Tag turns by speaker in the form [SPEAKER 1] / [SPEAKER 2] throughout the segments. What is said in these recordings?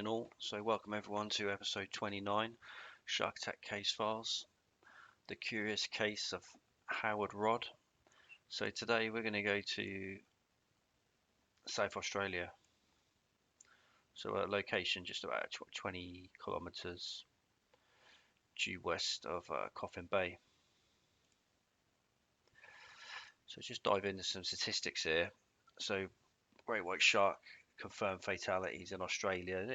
[SPEAKER 1] morning all. So welcome everyone to episode 29, Shark Attack Case Files, the curious case of Howard Rod. So today we're going to go to South Australia. So a location just about 20 kilometers due west of Coffin Bay. So just dive into some statistics here. So great white shark confirmed fatalities in Australia,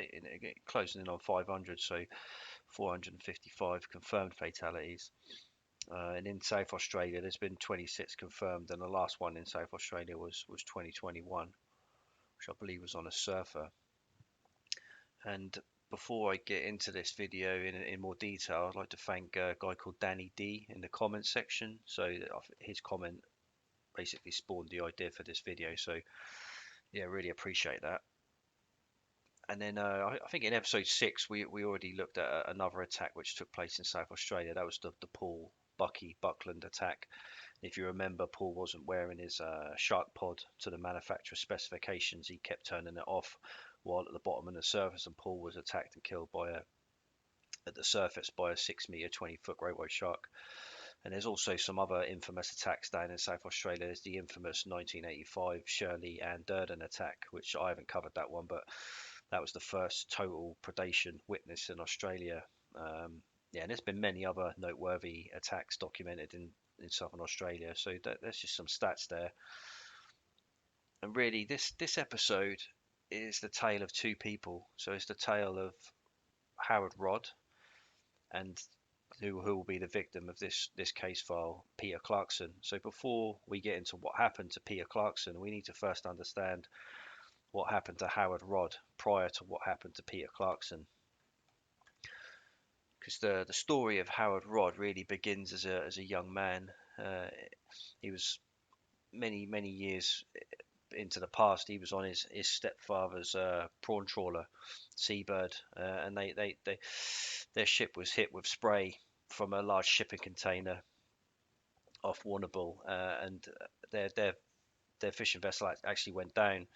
[SPEAKER 1] closing in on 500, so 455 confirmed fatalities. And in South Australia, there's been 26 confirmed, and the last one in South Australia was 2021, which I believe was on a surfer. And before I get into this video in more detail, I'd like to thank a guy called Danny D in the comments section. So his comment basically spawned the idea for this video. So yeah, really appreciate that. And then I think in episode 6 we already looked at another attack which took place in South Australia. That was the Depaul Bucky Buckland attack. If you remember, Paul wasn't wearing his shark pod to the manufacturer's specifications. He kept turning it off while at the bottom of the surface, and Paul was attacked and killed at the surface by a 6 meter, 20-foot great white shark. And there's also some other infamous attacks down in South Australia. There's the infamous 1985 Shirley and Durden attack, which I haven't covered that one, but that was the first total predation witnessed in Australia. Yeah, and there's been many other noteworthy attacks documented in southern Australia. So that's just some stats there. And really, this episode is the tale of two people. So it's the tale of Howard Rod and who will be the victim of this case file, Peter Clarkson. So before we get into what happened to Peter Clarkson, we need to first understand what happened to Howard Rod prior to what happened to Peter Clarkson. Because the story of Howard Rod really begins as a young man. He was many years into the past. He was on his stepfather's prawn trawler, Seabird, and their ship was hit with spray from a large shipping container off Warrnambool, and their fishing vessel actually went down.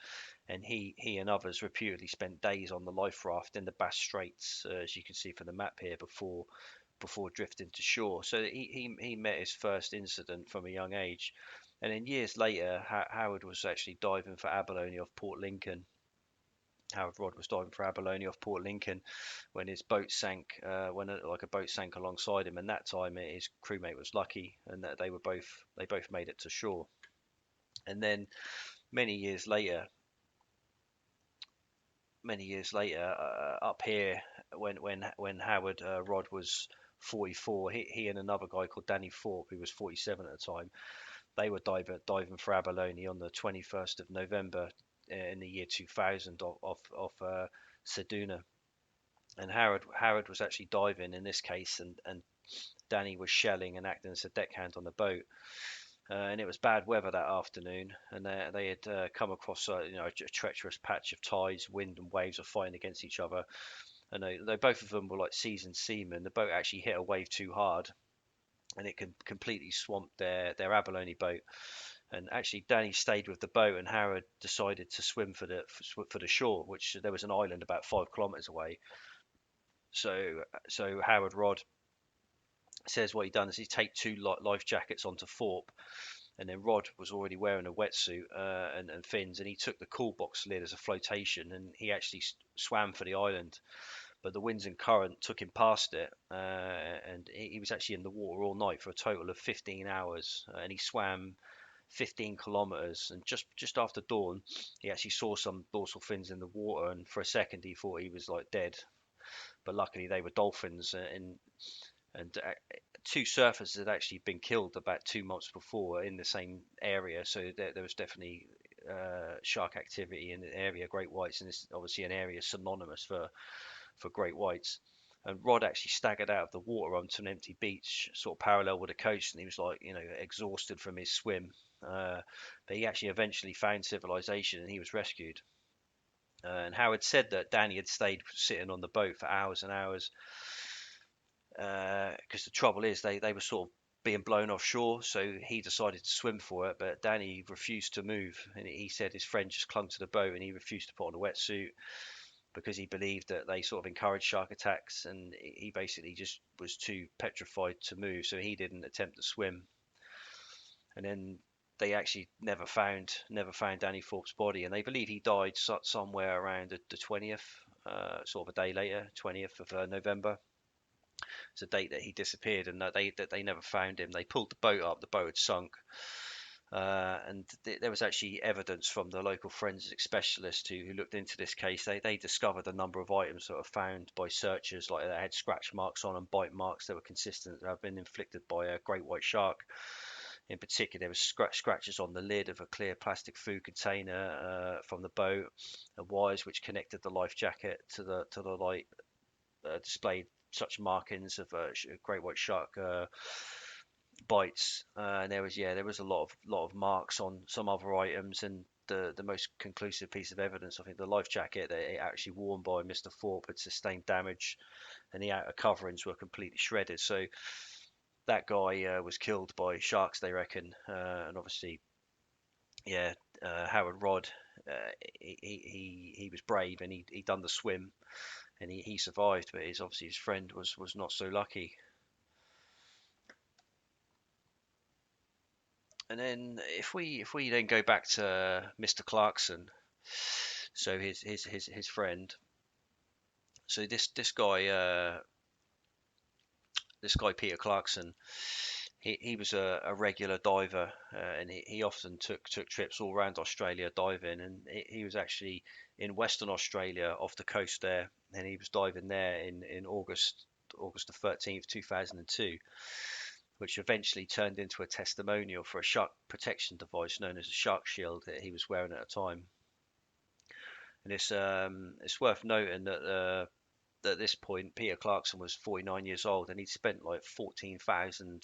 [SPEAKER 1] And he and others reputedly spent days on the life raft in the Bass Straits, as you can see from the map here, before drifting to shore. So he met his first incident from a young age. And then years later, Howard was actually diving for abalone off Port Lincoln. Howard Rod was diving for abalone off Port Lincoln when his boat sank, when a boat sank alongside him. And that time his crewmate was lucky, and that they both made it to shore. And then many years later, up here, when Howard Rod was 44, he and another guy called Danny Thorpe, who was 47 at the time, they were diving for abalone on the 21st of November in the year 2000 off Seduna. And Howard was actually diving in this case, and Danny was shelling and acting as a deckhand on the boat. And it was bad weather that afternoon, and they had come across a treacherous patch of tides. Wind and waves were fighting against each other, and they both of them were like seasoned seamen. The boat actually hit a wave too hard, and it completely swamped their abalone boat. And actually, Danny stayed with the boat, and Howard decided to swim for the shore, which there was an island about 5 kilometers away. So Howard Rod says what he done is he take two life jackets onto Thorpe, and then Rod was already wearing a wetsuit and fins, and he took the cool box lid as a flotation, and he actually swam for the island. But the winds and current took him past it, and he was actually in the water all night for a total of 15 hours, and he swam 15 kilometers. And just after dawn, he actually saw some dorsal fins in the water, and for a second he thought he was like dead, but luckily they were dolphins. And two surfers had actually been killed about 2 months before in the same area, so there was definitely shark activity in the area, great whites, and it's obviously an area synonymous for great whites. And Rod actually staggered out of the water onto an empty beach, sort of parallel with the coast, and he was like, exhausted from his swim. But he actually eventually found civilization, and he was rescued. And Howard said that Danny had stayed sitting on the boat for hours and hours, because the trouble is they were sort of being blown offshore, so he decided to swim for it, but Danny refused to move, and he said his friend just clung to the boat, and he refused to put on a wetsuit. because he believed that they sort of encouraged shark attacks, and he basically just was too petrified to move, so he didn't attempt to swim. And then they actually never found Danny Thorpe's body, and they believe he died somewhere around the 20th, sort of a day later, 20th of November. It's a date that he disappeared, and that they never found him. They pulled the boat up, the boat had sunk, and there was actually evidence from the local forensic specialist who looked into this case. They discovered a number of items that were found by searchers, like they had scratch marks on and bite marks that were consistent to have been inflicted by a great white shark. In particular, there was scratches on the lid of a clear plastic food container from the boat, and wires which connected the life jacket to the light displayed such markings of a great white shark bites. And there was a lot of marks on some other items, and the most conclusive piece of evidence, I think, the life jacket that it actually worn by Mr. Thorpe had sustained damage, and the outer coverings were completely shredded. So that guy was killed by sharks, they reckon. And obviously, yeah, Howard Rod, he was brave, and he done the swim, and he survived, but obviously his friend was not so lucky. And then if we then go back to Mr. Clarkson, so his friend, so this guy Peter Clarkson, he was a regular diver, and he often took trips all around Australia diving, and he was actually in Western Australia off the coast there, and he was diving there in August the 13th, 2002, which eventually turned into a testimonial for a shark protection device known as a shark shield that he was wearing at the time. And it's worth noting that at this point Peter Clarkson was 49 years old, and he'd spent like 14,000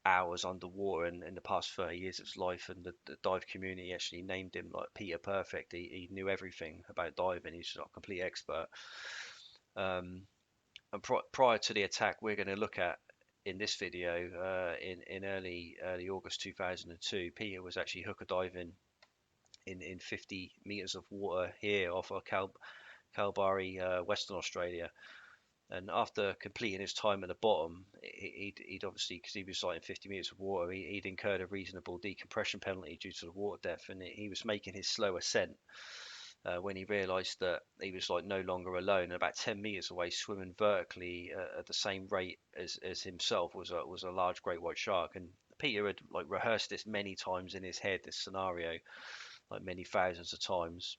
[SPEAKER 1] hours underwater in the past 30 years of his life, and the dive community actually named him like Peter Perfect. He knew everything about diving. He's a complete expert. And prior to the attack we're going to look at in this video, in early August 2002, Peter was actually hooker diving in 50 meters of water here off of Kalbarri, Western Australia. And after completing his time at the bottom, he'd obviously, because he was like in 50 meters of water, he'd incurred a reasonable decompression penalty due to the water depth, and he was making his slow ascent when he realised that he was like no longer alone. About 10 meters away, swimming vertically at the same rate as himself, was a large great white shark. And Peter had like rehearsed this many times in his head, this scenario, like many thousands of times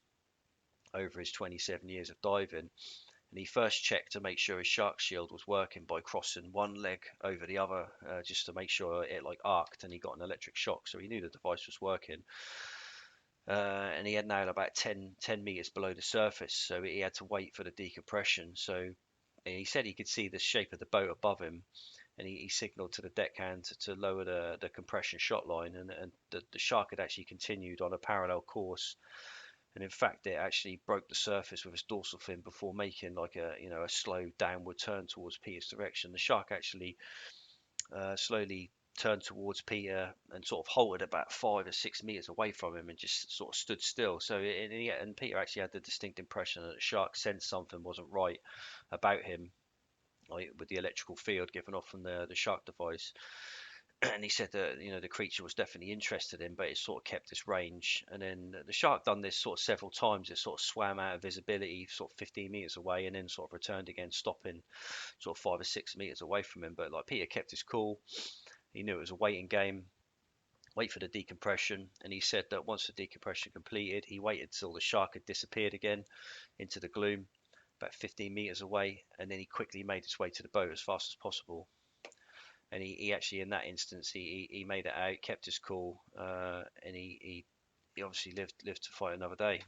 [SPEAKER 1] over his 27 years of diving. And he first checked to make sure his shark shield was working by crossing one leg over the other, just to make sure it like arced, and he got an electric shock, so he knew the device was working. And he had now about 10 meters below the surface, so he had to wait for the decompression. So he said he could see the shape of the boat above him, and he signaled to the deckhand to lower the compression shot line, and the shark had actually continued on a parallel course. And in fact, it actually broke the surface with its dorsal fin before making like a slow downward turn towards Peter's direction. The shark actually slowly turned towards Peter and sort of halted about 5 or 6 meters away from him and just sort of stood still. So and Peter actually had the distinct impression that the shark sensed something wasn't right about him, like with the electrical field given off from the shark device. And he said that the creature was definitely interested in, but it sort of kept its range. And then the shark done this sort of several times. It sort of swam out of visibility, sort of 15 meters away, and then sort of returned again, stopping sort of 5 or 6 meters away from him. But like Peter kept his cool. He knew it was a waiting game, wait for the decompression. And he said that once the decompression completed, he waited till the shark had disappeared again into the gloom, about 15 meters away, and then he quickly made his way to the boat as fast as possible. And he actually, in that instance, he made it out, kept his cool, and he obviously lived to fight another day.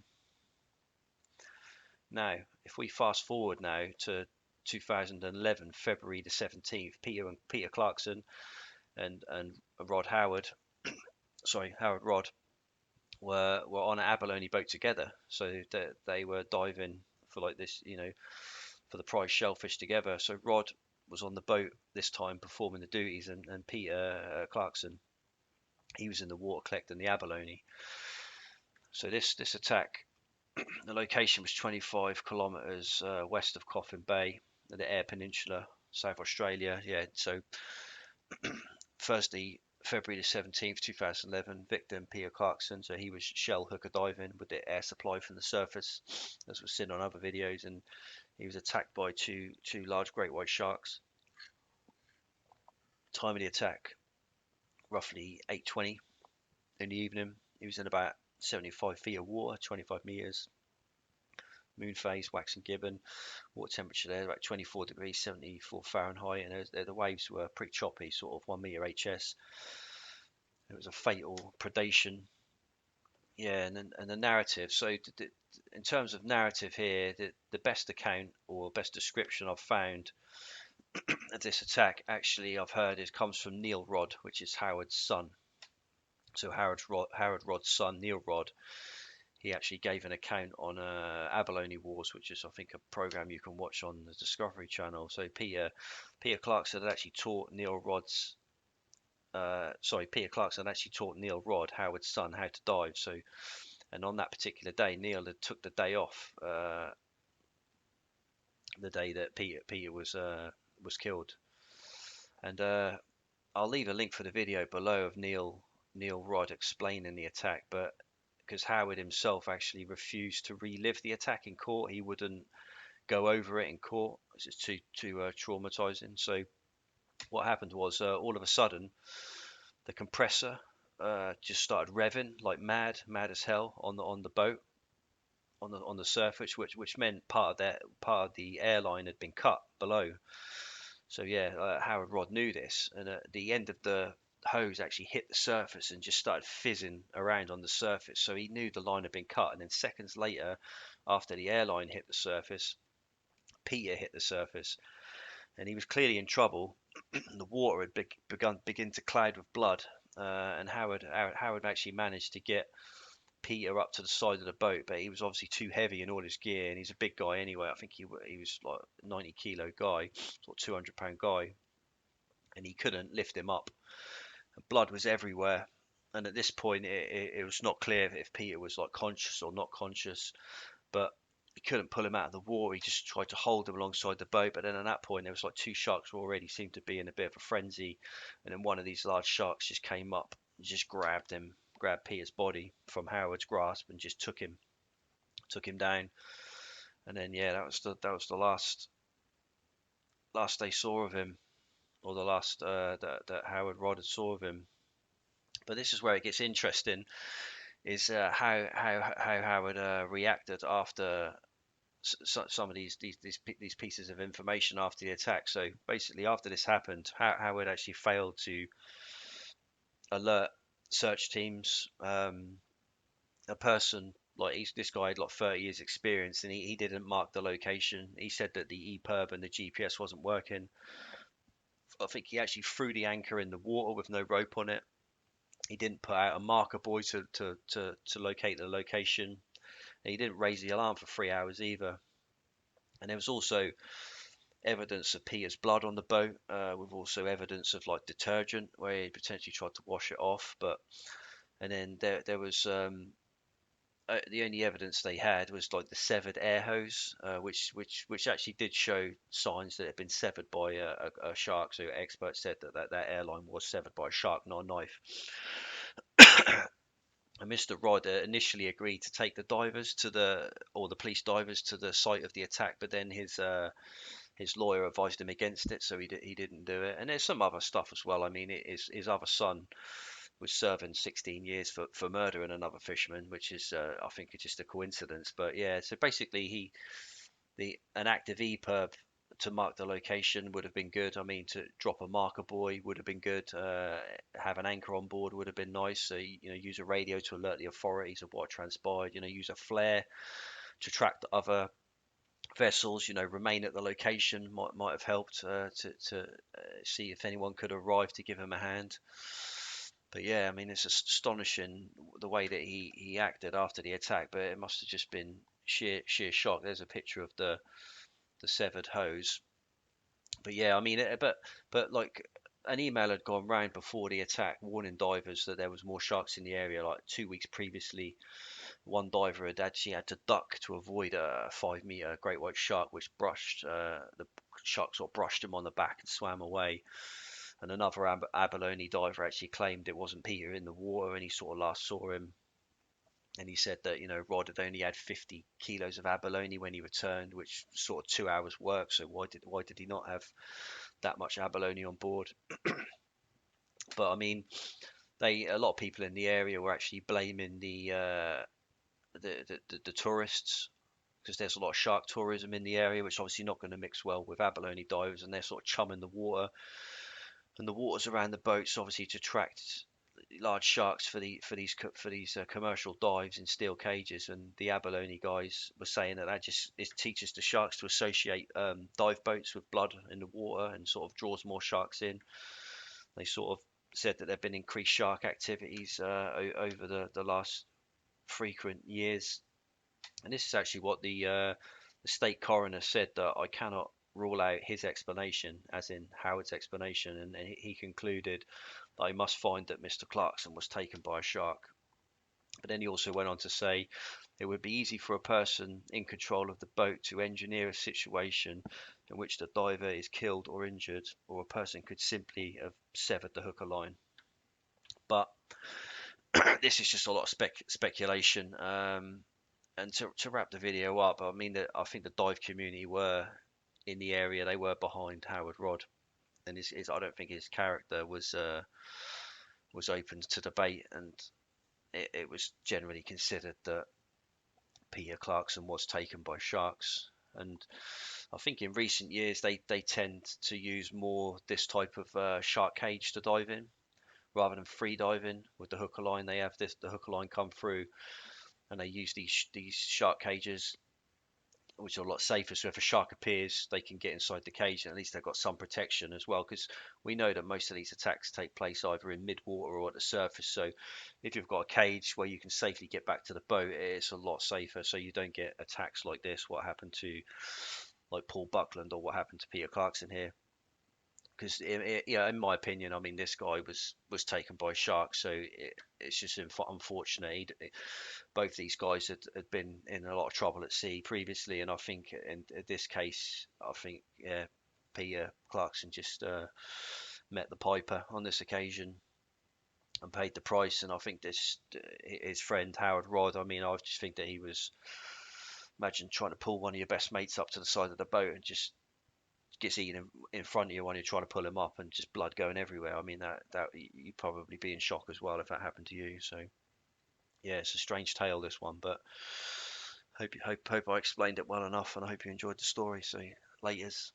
[SPEAKER 1] Now, if we fast forward now to 2011, February the 17th, Peter Clarkson and Rod Howard, Howard Rod, were on an abalone boat together. So they were diving for like this, for the prize shellfish together. So Rod was on the boat this time performing the duties, and Peter Clarkson, he was in the water collecting the abalone. So this attack The location was 25 kilometres west of Coffin Bay, the Eyre Peninsula, South Australia. Yeah, so Thursday, February the 17th, 2011, victim Peter Clarkson. So he was shell hooker diving with the air supply from the surface, as was seen on other videos, and he was attacked by two large great white sharks. Time of the attack, roughly 8:20 in the evening. He was in about 75 feet of water, 25 meters. Moon phase, waxing gibbon. Water temperature there about 24 degrees, 74 Fahrenheit, and the waves were pretty choppy, sort of 1 meter HS. It was a fatal predation. Yeah, and the narrative. So in terms of narrative here, the best account or best description I've found of this attack, actually, I've heard it comes from Neil Rod, which is Howard's son. So Howard Rod's son, Neil Rod, he actually gave an account on Abalone Wars, which is, I think, a program you can watch on the Discovery Channel. So Peter Clarkson had actually taught Peter Clarkson actually taught Neil Rod, Howard's son, how to dive. So, and on that particular day, Neil had took the day off, the day that Peter was killed. And I'll leave a link for the video below of Neil Rod explaining the attack, but because Howard himself actually refused to relive the attack in court, he wouldn't go over it in court. It's just too traumatizing. So what happened was, all of a sudden, the compressor just started revving like mad as hell on the boat, on the surface, which meant part of the airline had been cut below. So yeah, Howard Rod knew this, and at the end of the hose actually hit the surface and just started fizzing around on the surface. So he knew the line had been cut, and then seconds later, after the airline hit the surface, Peter hit the surface, and he was clearly in trouble. The water had begin to cloud with blood, and Howard actually managed to get Peter up to the side of the boat, but he was obviously too heavy in all his gear, and he's a big guy anyway. I think he was like 90 kilo guy, sort of 200 pound guy, and he couldn't lift him up. Blood was everywhere, and at this point, it was not clear if Peter was like conscious or not conscious, but he couldn't pull him out of the water. He just tried to hold him alongside the boat, but then at that point, there was like two sharks who already seemed to be in a bit of a frenzy, and then one of these large sharks just came up and just grabbed Peter's body from Howard's grasp, and just took him down. And then yeah, that was the last they saw of him, or the last that Howard Rod saw of him. But this is where it gets interesting, is how Howard reacted after some of these pieces of information after the attack. So basically, after this happened, Howard actually failed to alert search teams. A person like this guy had like 30 years experience, and he didn't mark the location. He said that the EPIRB and the GPS wasn't working. I think he actually threw the anchor in the water with no rope on it. He didn't put out a marker buoy to locate the location. And he didn't raise the alarm for 3 hours either. And there was also evidence of Peter's blood on the boat, with also evidence of like detergent where he potentially tried to wash it off. And then there was the only evidence they had was like the severed air hose, which actually did show signs that it had been severed by a shark. So experts said that airline was severed by a shark, not a knife. And Mr. Rod initially agreed to take the police divers to the site of the attack, but then his lawyer advised him against it, so he didn't do it. And there's some other stuff as well. I mean, his other son was serving 16 years for murdering another fisherman, which is I think it's just a coincidence. But yeah, so basically an active EPIRB to mark the location would have been good. I mean, to drop a marker buoy would have been good. Have an anchor on board would have been nice. So use a radio to alert the authorities of what transpired. Use a flare to track the other vessels. Remain at the location might have helped to see if anyone could arrive to give him a hand. But yeah, I mean, it's astonishing the way that he acted after the attack. But it must have just been sheer shock. There's a picture of the severed hose. But yeah, I mean, but like an email had gone round before the attack warning divers that there was more sharks in the area. Like 2 weeks previously, one diver had actually had to duck to avoid a 5 meter great white shark, which brushed the shark sort of brushed him on the back and swam away. And another abalone diver actually claimed it wasn't Peter in the water, and he sort of last saw him. And he said that Rod had only had 50 kilos of abalone when he returned, which sort of 2 hours work. So why did he not have that much abalone on board? But I mean, a lot of people in the area were actually blaming the tourists, because there's a lot of shark tourism in the area, which obviously not going to mix well with abalone divers, and they're sort of chumming the water, and the waters around the boats obviously to attract large sharks for these commercial dives in steel cages. And the abalone guys were saying that just it teaches the sharks to associate dive boats with blood in the water, and sort of draws more sharks in. They sort of said that there have been increased shark activities over the last frequent years. And this is actually what the state coroner said, that I cannot rule out his explanation, as in Howard's explanation, and he concluded that I must find that Mr. Clarkson was taken by a shark. But then he also went on to say it would be easy for a person in control of the boat to engineer a situation in which the diver is killed or injured, or a person could simply have severed the hooker line. But this is just a lot of speculation. And to wrap the video up, I mean, I think the dive community were in the area. They were behind Howard Rod, and I don't think his character was open to debate, and it was generally considered that Peter Clarkson was taken by sharks. And I think in recent years they tend to use more this type of shark cage to dive in, rather than free diving with the hooker line. They have the hooker line come through, and they use these shark cages, which are a lot safer. So if a shark appears, they can get inside the cage, and at least they've got some protection as well. Because we know that most of these attacks take place either in mid-water or at the surface. So if you've got a cage where you can safely get back to the boat, it's a lot safer. So you don't get attacks like this, what happened to like Paul Buckland, or what happened to Peter Clarkson here. Because in my opinion, I mean, this guy was taken by sharks, so it's just unfortunate. Both these guys had been in a lot of trouble at sea previously, and I think in this case, I think yeah, Peter Clarkson just met the piper on this occasion and paid the price. And I think this his friend Howard Rod. I mean, I just think that he was, imagine trying to pull one of your best mates up to the side of the boat and just gets eaten in front of you when you're trying to pull him up, and just blood going everywhere. I mean, that you'd probably be in shock as well if that happened to you. So yeah, it's a strange tale, this one, but hope I explained it well enough, and I hope you enjoyed the story. So laters.